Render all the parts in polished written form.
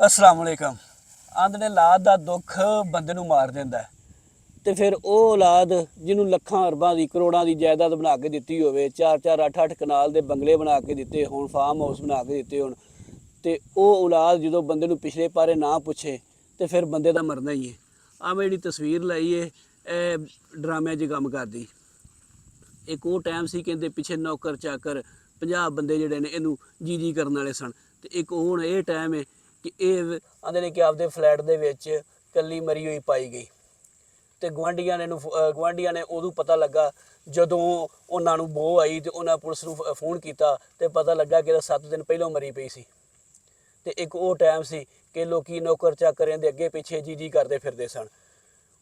अस्सलाम वालेकुम। आंदे लाद का दुख बंदे नूं मार दिंदा है ते फिर वो औलाद जिन्हों लखां अरबां दी करोड़ां दी जायदाद बना के दित्ती होवे, 4-4 8-8 कनाल दे बंगले बना के दित्ते होण, फार्म हाउस बना के दित्ते होण, ते वो औलाद जो बंदे नूं पिछले पारे ना पुछे ते फिर बंदे दा मरना ही है। आ मैं जिहड़ी तस्वीर लाई है ड्रामे च कम्म करदी। एक वो टाइम सी कहंदे पिछे नौकर चाकर 50 बंदे जिहड़े ने इहनूं जी करन वाले सन, ते एक हुण ये टाइम है कि ये आंदे ने कि आपदे फ्लैट दे विच कल्ली मरी हुई पाई गई। तो गुआढ़िया ने उदों पता लगा जदों उन्होंने बो आई तो उन्हें पुलिस नूं फोन किया तो पता लगा कि 7 दिन पहलों मरी पई सी। ते एक वो टाइम सी कि लोकी नौकर चाकरें दे अगे पिछे जी करते फिरते सन।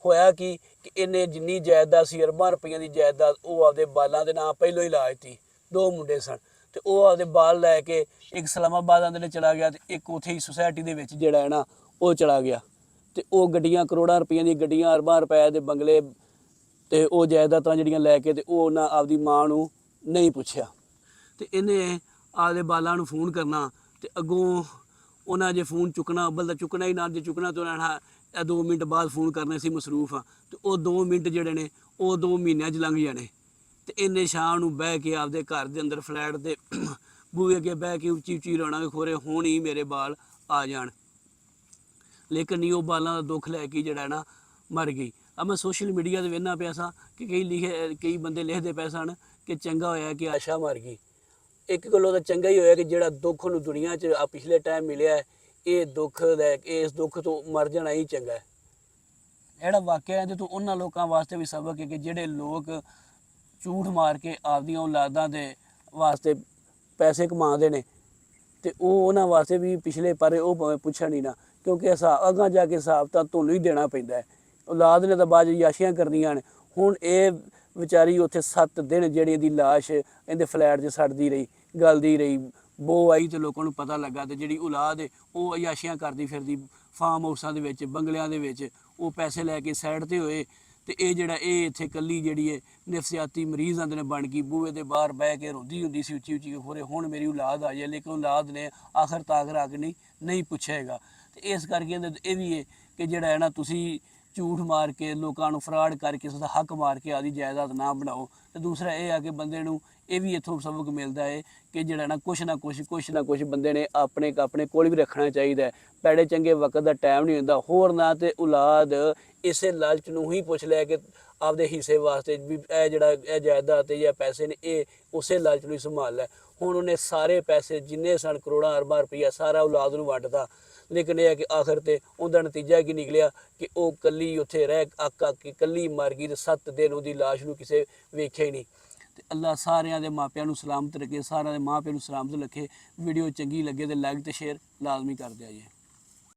होया कि इन्हें जिन्नी जायदाद सी अरबां रुपये की जायदाद वो आपदे बालों के नाम पहलों ही ला दी। 2 मुंडे सन तो वह आपदे बाल लैके एक इस्लामाबाद आंदे चला गया, तो एक उत्थे ही सोसाइटी दे विच जिहड़ा है ना वो चला गया। तो वह गड्डियां करोड़ां रुपये दी गड्डियां अरबां रुपए के बंगले तो वह जायदादां जिहड़ियां लैके ते वो उन्हां आपदी मां नूं नहीं पुछया। तो इन्हें आपदे बालां नूं फोन करना तो अगों उन्हें जे फोन चुकना अव्वल तो चुकना ही ना, जे चुकना तो उन्हें 2 मिनट बाद फोन करने से मसरूफ हाँ, तो वह 2 मिनट जिहड़े ने वो 2 महीनों च लंघ जाने। तो इन्हें शाम नूं बह के आपदे घर दे अंदर फ्लैट दे बूहे अगे बह के उच्ची उच्ची रोना कि खोरे हुण ही मेरे बाल आ जाण, लेकिन नहीं वो बालों का दुख लैके जड़ा ना मर गई। अब मैं सोशल मीडिया से वेखना पाया सा कि कई बंदे लिखते पे सन कि चंगा होया कि आशा मर गई। एक गल्लों तो चंगा ही होया कि जिहड़ा दुख उन्होंने दुनिया च पिछले टाइम मिलिया है, ये दुख इस दुख तो मर जाना ही चंगा है। जिहड़ा वाकया है तो उन्होंने लोगों वास्ते भी सबक है कि जिहड़े लोग झूठ मार के आपदियां औलादां दे वास्ते पैसे कमाते हैं तो उन्होंने वास्ते भी पिछले पारे वो भावें पुछन ही ना, क्योंकि हिसाब अगां जाके हिसाब तो तुहानूं ही देना पैंदा है। औलाद ने तो बाद याशियां करनियां ने। हुण ये बेचारी उत्थे 7 दिन जिहड़ी इहदी लाश इहदे फ्लैट च सड़दी रही, गलदी रही। बो आई तो लोगों को पता लगा, तो जिहड़ी औलाद है वो याशियां करदी फिरदी फार्म हाउसां दे विच बंगलियां दे विच वो पैसे लैके साइड ते होए। तो ये जड़ा ये इत्थे कल्ली जिहड़ी है नफसियाती मरीज़ आंदे ने बन गई, बूहे दे बाहर बह के रोंदी हुंदी सी उच्ची उच्ची कि खोरे हुण मेरी औलाद आ जाए, लेकिन औलाद ने आखिर तक रख नहीं पुछेगा। तो इस करके ये भी है कि जिहड़ा है ना तुसी झूठ मार के लोगों को फ्रॉड करके उसका हक मार के आदि जायदाद ना बनाओ। तो दूसरा यह है कि बंदे नूं ये भी इत्थों सबक मिलता है कि जिहड़ा ना कुछ ना कुछ बंदे ने अपने कोल भी रखना चाहिए। पैड़े चंगे वक्त का टाइम नहीं होंदा। होर ना तो औलाद इसे लालच नूं ही पुछ लै कि आपदे हिस्से वास्ते भी जिहड़ा जायदाद या पैसे ने ये उस लालच नूं संभाल लै। हुण उन्हें सारे पैसे जिन्ने सन करोड़ां अरबां रुपया सारा औलाद नूं वंडता, लेकिन यह है कि आखिर ते उहदा नतीजा की निकलिया कि वह कल्ली उत्थे रह अक के कल्ली मर गई। तो 7 दिन उहदी लाश नूं किसे वेख्या ही नहीं। ते अल्लाह सारियां दे मापियां नूं सलामत रखे, सारियां दे मां प्यो नूं सलामत रखे। वीडियो चंगी लगे तो लाइक तो शेयर लाजमी कर दिया जी।